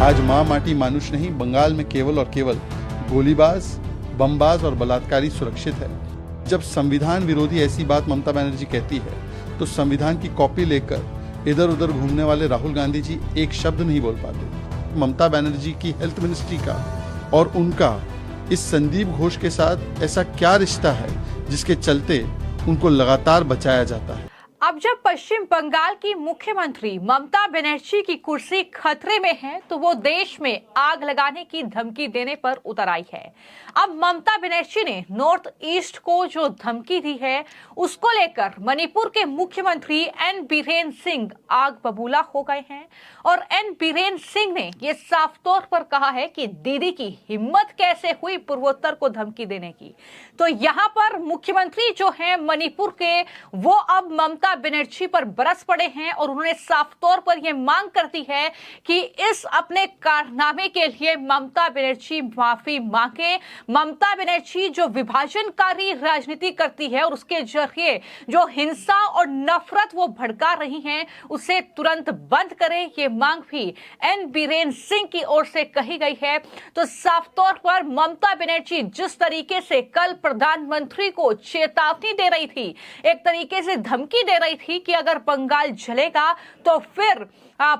आज माँ माटी मानुष नहीं, बंगाल में केवल और केवल गोलीबाज, बमबाज और बलात्कारी सुरक्षित है। जब संविधान विरोधी ऐसी बात ममता बनर्जी कहती है तो संविधान की कॉपी लेकर इधर उधर घूमने वाले राहुल गांधी जी एक शब्द नहीं बोल पाते। ममता बनर्जी की हेल्थ मिनिस्ट्री का और उनका इस संदीप घोष के साथ ऐसा क्या रिश्ता है जिसके चलते उनको लगातार बचाया जाता है। अब जब पश्चिम बंगाल की मुख्यमंत्री ममता बनर्जी की कुर्सी खतरे में है तो वो देश में आग लगाने की धमकी देने पर उतर आई है। अब ममता बनर्जी ने नॉर्थ ईस्ट को जो धमकी दी है उसको लेकर मणिपुर के मुख्यमंत्री एन बीरेन सिंह आग बबूला हो गए हैं और एन बीरेन सिंह ने ये साफ तौर पर कहा है कि दीदी की हिम्मत कैसे हुई पूर्वोत्तर को धमकी देने की। तो यहाँ पर मुख्यमंत्री जो है मणिपुर के वो अब ममता बनर्जी पर बरस पड़े हैं और उन्होंने साफ तौर पर यह मांग कर दी है कि इस अपने कारनामे के लिए ममता बनर्जी माफी मांगे। ममता बनर्जी जो विभाजनकारी राजनीति करती है और उसके जरिए जो हिंसा और नफरत वो भड़का रही हैं उसे तुरंत बंद करें, ये मांग भी एन बीरेन सिंह की ओर से कही गई है। तो साफ तौर पर ममता बनर्जी जिस तरीके से कल प्रधानमंत्री को चेतावनी दे रही थी, एक तरीके से धमकी दे रही थी कि अगर बंगाल जलेगा तो फिर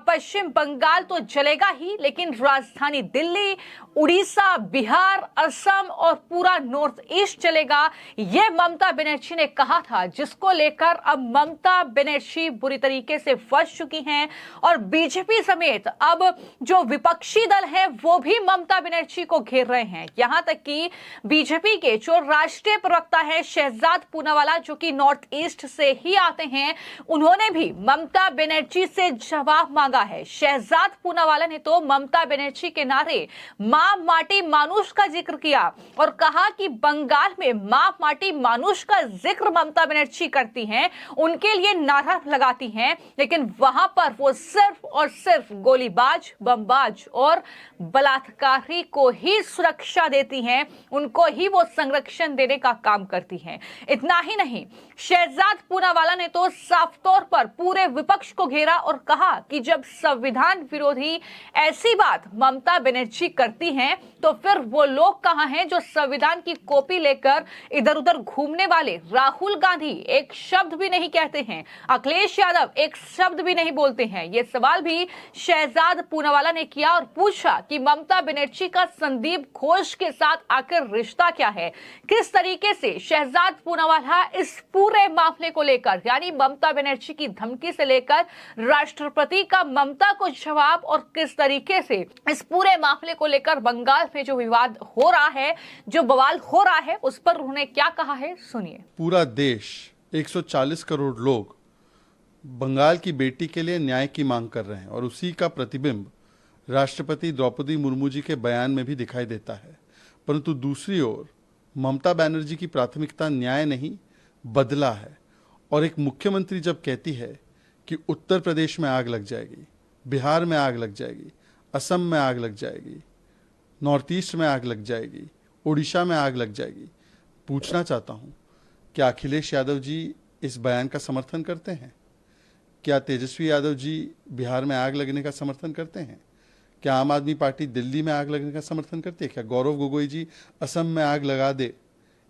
पश्चिम बंगाल तो जलेगा ही, लेकिन राजधानी दिल्ली, उड़ीसा, बिहार, असम और पूरा नॉर्थ ईस्ट चलेगा, ये ममता बनर्जी ने कहा था, जिसको लेकर अब ममता बनर्जी बुरी तरीके से फंस चुकी हैं और बीजेपी समेत अब जो विपक्षी दल है वो भी ममता बनर्जी को घेर रहे हैं। यहां तक कि बीजेपी के जो राष्ट्रीय प्रवक्ता है शहजाद पूनावाला, जो कि नॉर्थ ईस्ट से ही आते हैं, उन्होंने भी ममता बनर्जी से जवाब मांगा है। शहजाद पूनावाला ने तो ममता बनर्जी के नारे मां माटी मानुष का जिक्र किया और कहा कि बंगाल में मां माटी मानुष का जिक्र ममता बनर्जी करती हैं, उनके लिए नारा लगाती हैं, लेकिन वहां पर वो सिर्फ और सिर्फ गोलीबाज, बमबाज और बलात्कारी को ही सुरक्षा देती हैं, उनको ही वो संरक्षण देने का काम करती हैं। इतना ही नहीं, शहजाद पूनावाला ने तो साफ तौर पर पूरे विपक्ष को घेरा और कहा कि जब संविधान विरोधी ऐसी बात ममता बनर्जी करती हैं तो फिर वो लोग कहां हैं जो संविधान की कॉपी लेकर इधर उधर घूमने वाले राहुल गांधी एक शब्द भी नहीं कहते हैं, अखिलेश यादव एक शब्द भी नहीं बोलते हैं। ये सवाल भी शहजाद पूनावाला ने किया और पूछा कि ममता बनर्जी का संदीप घोष के साथ आखिर रिश्ता क्या है, किस तरीके से शहजाद पूनावाला इस पूरे मामले को लेकर, यानी ममता बनर्जी की धमकी से लेकर राष्ट्रपति का ममता को जवाब, और किस तरीके से इस पूरे मामले को लेकर बंगाल में जो विवाद हो रहा है, जो बवाल हो रहा है, उस पर उन्होंने क्या कहा है, सुनिए। पूरा देश 140 करोड़ लोग बंगाल की बेटी के लिए न्याय की मांग कर रहे हैं और उसी का प्रतिबिंब राष्ट्रपति द्रौपदी मुर्मू जी के बयान में भी दिखाई देता है। परंतु दूसरी ओर ममता बनर्जी की प्राथमिकता न्याय नहीं बदला है और एक मुख्यमंत्री जब कहती है कि उत्तर प्रदेश में आग लग जाएगी, बिहार में आग लग जाएगी, असम में आग लग जाएगी, नॉर्थ ईस्ट में आग लग जाएगी, उड़ीसा में आग लग जाएगी, पूछना चाहता हूं, क्या अखिलेश यादव जी इस बयान का समर्थन करते हैं? क्या तेजस्वी यादव जी बिहार में आग लगने का समर्थन करते हैं? क्या आम आदमी पार्टी दिल्ली में आग लगने का समर्थन करती है? क्या गौरव गोगोई जी असम में आग लगा दे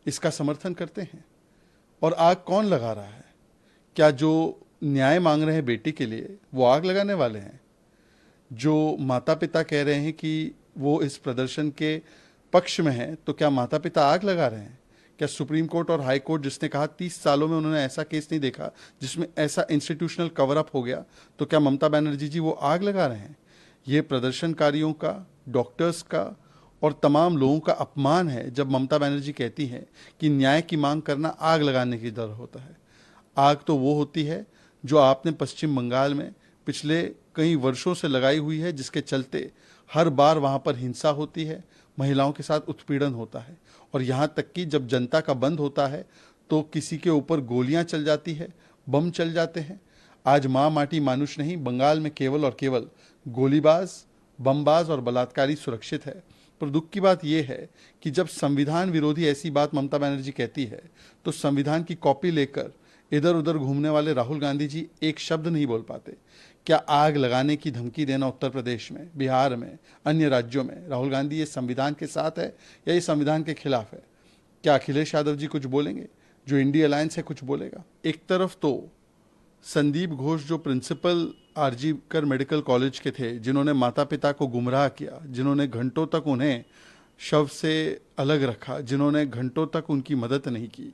इसका समर्थन करते हैं? और आग कौन लगा रहा है? क्या जो न्याय मांग रहे हैं बेटी के लिए वो आग लगाने वाले हैं? जो माता पिता कह रहे हैं कि वो इस प्रदर्शन के पक्ष में हैं, तो क्या माता पिता आग लगा रहे हैं? क्या सुप्रीम कोर्ट और हाई कोर्ट जिसने कहा 30 सालों में उन्होंने ऐसा केस नहीं देखा जिसमें ऐसा इंस्टीट्यूशनल कवर अप हो गया, तो क्या ममता बनर्जी जी वो आग लगा रहे हैं? ये प्रदर्शनकारियों का, डॉक्टर्स का और तमाम लोगों का अपमान है जब ममता बनर्जी कहती हैं कि न्याय की मांग करना आग लगाने की तरह होता है। आग तो वो होती है जो आपने पश्चिम बंगाल में पिछले कई वर्षों से लगाई हुई है, जिसके चलते हर बार वहाँ पर हिंसा होती है, महिलाओं के साथ उत्पीड़न होता है और यहाँ तक कि जब जनता का बंद होता है तो किसी के ऊपर गोलियाँ चल जाती है, बम चल जाते हैं। आज माँ माटी मानुष नहीं, बंगाल में केवल और केवल गोलीबाज, बमबाज और बलात्कारी सुरक्षित है। पर दुख की बात यह है कि जब संविधान विरोधी ऐसी बात ममता बनर्जी कहती है तो संविधान की कॉपी लेकर इधर उधर घूमने वाले राहुल गांधी जी एक शब्द नहीं बोल पाते। क्या आग लगाने की धमकी देना उत्तर प्रदेश में, बिहार में, अन्य राज्यों में, राहुल गांधी ये संविधान के साथ है या ये संविधान के खिलाफ है? क्या अखिलेश यादव जी कुछ बोलेंगे? जो इंडिया अलायंस है कुछ बोलेगा? एक तरफ तो संदीप घोष जो प्रिंसिपल आरजी कर मेडिकल कॉलेज के थे, जिन्होंने माता पिता को गुमराह किया, जिन्होंने घंटों तक उन्हें शव से अलग रखा, जिन्होंने घंटों तक उनकी मदद नहीं की,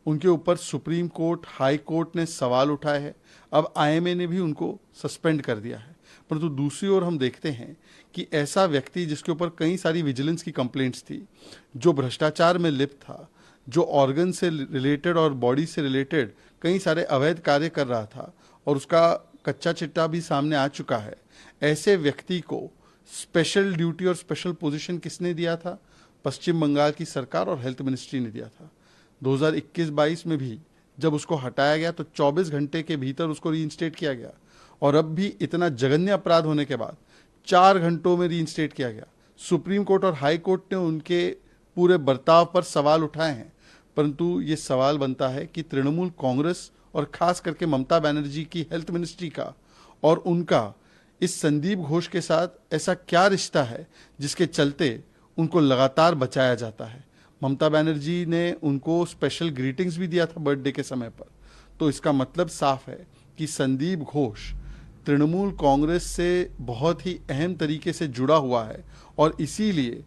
उनके ऊपर सुप्रीम कोर्ट, हाई कोर्ट ने सवाल उठाए हैं। अब आईएमए ने भी उनको सस्पेंड कर दिया है। परंतु दूसरी ओर हम देखते हैं कि ऐसा व्यक्ति जिसके ऊपर कई सारी विजिलेंस की कंप्लेंट्स थी, जो भ्रष्टाचार में लिप्त था, जो ऑर्गन से रिलेटेड और बॉडी से रिलेटेड कई सारे अवैध कार्य कर रहा था और उसका कच्चा चिट्टा भी सामने आ चुका है, ऐसे व्यक्ति को स्पेशल ड्यूटी और स्पेशल पोजीशन किसने दिया था? पश्चिम बंगाल की सरकार और हेल्थ मिनिस्ट्री ने दिया था। 2021-22 में भी जब उसको हटाया गया तो 24 घंटे के भीतर उसको रीइंस्टेट किया गया, और अब भी इतना जघन्य अपराध होने के बाद 4 घंटों में रीइंस्टेट किया गया। सुप्रीम कोर्ट और हाई कोर्ट ने उनके पूरे बर्ताव पर सवाल उठाए हैं, परंतु ये सवाल बनता है कि तृणमूल कांग्रेस और खास करके ममता बनर्जी की हेल्थ मिनिस्ट्री का और उनका इस संदीप घोष के साथ ऐसा क्या रिश्ता है जिसके चलते उनको लगातार बचाया जाता है? ममता बनर्जी ने उनको स्पेशल ग्रीटिंग्स भी दिया था बर्थडे के समय पर। तो इसका मतलब साफ है कि संदीप घोष तृणमूल कांग्रेस से बहुत ही अहम तरीके से जुड़ा हुआ है, और इसीलिए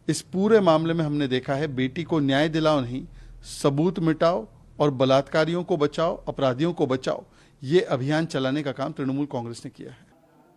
इस पूरे मामले में हमने देखा है बेटी को न्याय दिलाओ नहीं, सबूत मिटाओ और बलात्कारियों को बचाओ, अपराधियों को बचाओ, ये अभियान चलाने का काम तृणमूल कांग्रेस ने किया है।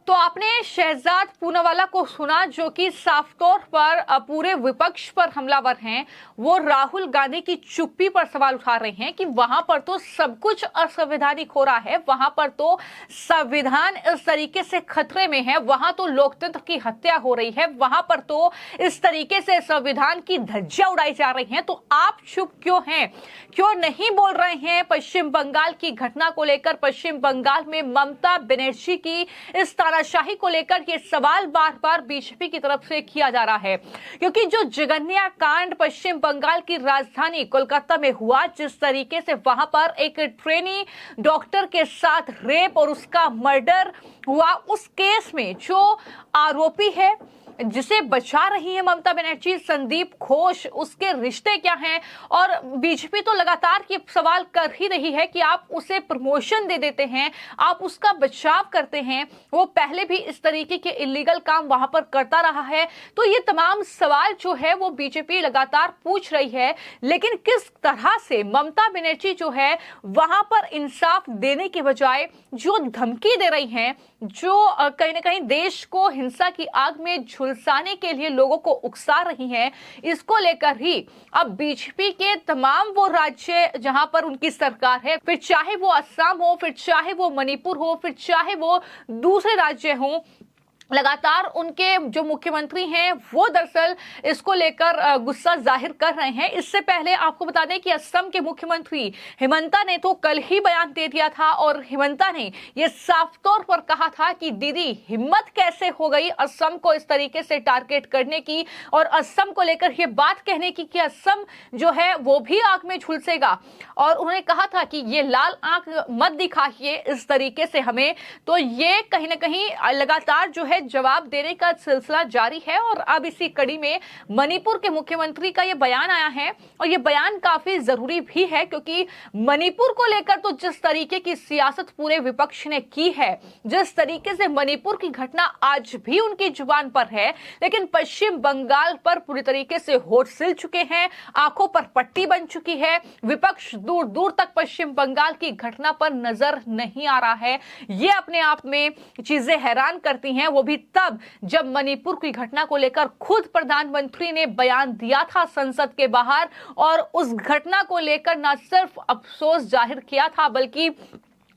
तो आपने शहजाद पूनावाला को सुना, जो कि साफ तौर पर पूरे विपक्ष पर हमलावर हैं। वो राहुल गांधी की चुप्पी पर सवाल उठा रहे हैं कि वहां पर तो सब कुछ असंवैधानिक हो रहा है, वहां पर तो संविधान इस तरीके से खतरे में है, वहां तो लोकतंत्र की हत्या हो रही है, वहां पर तो इस तरीके से संविधान की धज्जियां उड़ाई जा रही हैं। तो आप चुप क्यों हैं? क्यों नहीं बोल रहे हैं पश्चिम बंगाल की घटना को लेकर? पश्चिम बंगाल में ममता बनर्जी की इस शाही को लेकर ये सवाल बार बार बीजेपी की तरफ से किया जा रहा है, क्योंकि जो जघन्य कांड पश्चिम बंगाल की राजधानी कोलकाता में हुआ, जिस तरीके से वहां पर एक ट्रेनी डॉक्टर के साथ रेप और उसका मर्डर हुआ, उस केस में जो आरोपी है जिसे बचा रही है ममता बनर्जी, संदीप घोष, उसके रिश्ते क्या हैं? और बीजेपी तो लगातार ये सवाल कर ही रही है कि आप उसे प्रमोशन दे देते हैं, आप उसका बचाव करते हैं, वो पहले भी इस तरीके के इलीगल काम वहां पर करता रहा है। तो ये तमाम सवाल जो है वो बीजेपी लगातार पूछ रही है, लेकिन किस तरह से ममता बनर्जी जो है वहां पर इंसाफ देने के बजाय जो धमकी दे रही हैं, जो कहीं ना कहीं देश को हिंसा की आग में झुलसाने के लिए लोगों को उकसा रही हैं, इसको लेकर ही अब बीजेपी के तमाम वो राज्य जहां पर उनकी सरकार है, फिर चाहे वो असम हो, फिर चाहे वो मणिपुर हो, फिर चाहे वो दूसरे राज्य हों, लगातार उनके जो मुख्यमंत्री हैं वो दरअसल इसको लेकर गुस्सा जाहिर कर रहे हैं। इससे पहले आपको बता दें कि असम के मुख्यमंत्री हिमंता ने तो कल ही बयान दे दिया था, और हिमंता ने ये साफ तौर पर कहा था कि दीदी हिम्मत कैसे हो गई असम को इस तरीके से टारगेट करने की, और असम को लेकर ये बात कहने की कि असम जो है वो भी आग में झुलसेगा। और उन्होंने कहा था कि ये लाल आंख मत दिखाइए इस तरीके से हमें। तो ये कहीं ना कहीं लगातार जो है जवाब देने का सिलसिला जारी है, और अब इसी कड़ी में मणिपुर के मुख्यमंत्री का यह बयान आया है, और यह बयान काफी जरूरी भी है, क्योंकि मणिपुर को लेकर तो जिस तरीके की सियासत पूरे विपक्ष ने की है, जिस तरीके से मणिपुर की घटना आज भी उनकी जुबान पर है, लेकिन पश्चिम बंगाल पर पूरी तरीके से होठ सिल चुके हैं, आंखों पर पट्टी बन चुकी है। विपक्ष दूर दूर तक पश्चिम बंगाल की घटना पर नजर नहीं आ रहा है। ये अपने आप में चीजें हैरान करती हैं, वो भी तब जब मणिपुर की घटना को लेकर खुद प्रधानमंत्री ने बयान दिया था संसद के बाहर, और उस घटना को लेकर न सिर्फ अफसोस जाहिर किया था, बल्कि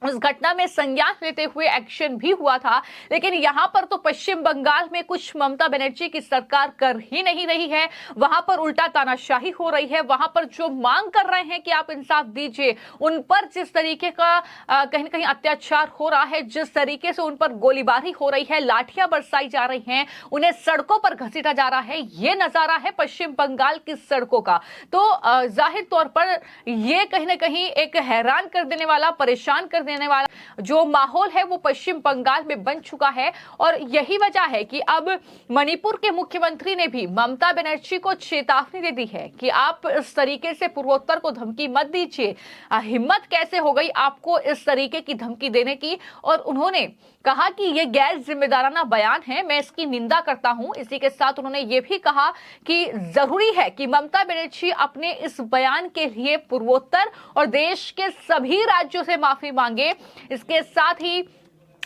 उस घटना में संज्ञान लेते हुए एक्शन भी हुआ था। लेकिन यहां पर तो पश्चिम बंगाल में कुछ ममता बनर्जी की सरकार कर ही नहीं रही है, वहां पर उल्टा तानाशाही हो रही है। वहां पर जो मांग कर रहे हैं कि आप इंसाफ दीजिए, उन पर जिस तरीके का कहीं ना कहीं अत्याचार हो रहा है, जिस तरीके से उन पर गोलीबारी हो रही है, लाठियां बरसाई जा रही हैं, उन्हें सड़कों पर घसीटा जा रहा है, ये नजारा है पश्चिम बंगाल की सड़कों का। तो जाहिर तौर पर यह कहीं ना कहीं एक हैरान कर देने वाला, परेशान कर देने वाला जो माहौल है वो पश्चिम बंगाल में बन चुका है। और यही वजह है कि अब मणिपुर के मुख्यमंत्री ने भी ममता बनर्जी को चेतावनी दे दी है कि आप इस तरीके से पूर्वोत्तर को धमकी मत दीजिए। हिम्मत कैसे हो गई आपको इस तरीके की धमकी देने की। और उन्होंने कहा कि ये गैर जिम्मेदाराना बयान है, मैं इसकी निंदा करता हूं। इसी के साथ उन्होंने ये भी कहा कि जरूरी है कि ममता बनर्जी अपने इस बयान के लिए पूर्वोत्तर और देश के सभी राज्यों से माफी मांगे। इसके साथ ही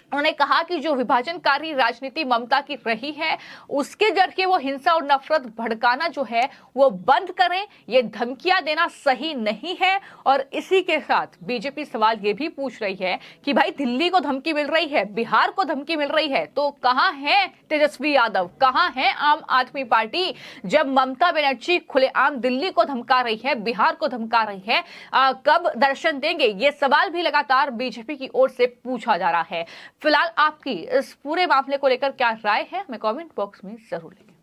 उन्होंने कहा कि जो विभाजनकारी राजनीति ममता की रही है उसके जरिए वो हिंसा और नफरत भड़काना जो है वो बंद करें, ये धमकियां देना सही नहीं है। और इसी के साथ बीजेपी सवाल ये भी पूछ रही है कि भाई दिल्ली को धमकी मिल रही है, बिहार को धमकी मिल रही है, तो कहां है तेजस्वी यादव, कहां है आम आदमी पार्टी, जब ममता बनर्जी खुलेआम दिल्ली को धमका रही है, बिहार को धमका रही है, कब दर्शन देंगे? ये सवाल भी लगातार बीजेपी की ओर से पूछा जा रहा है। फिलहाल आपकी इस पूरे मामले को लेकर क्या राय है, हमें कमेंट बॉक्स में जरूर लिखें।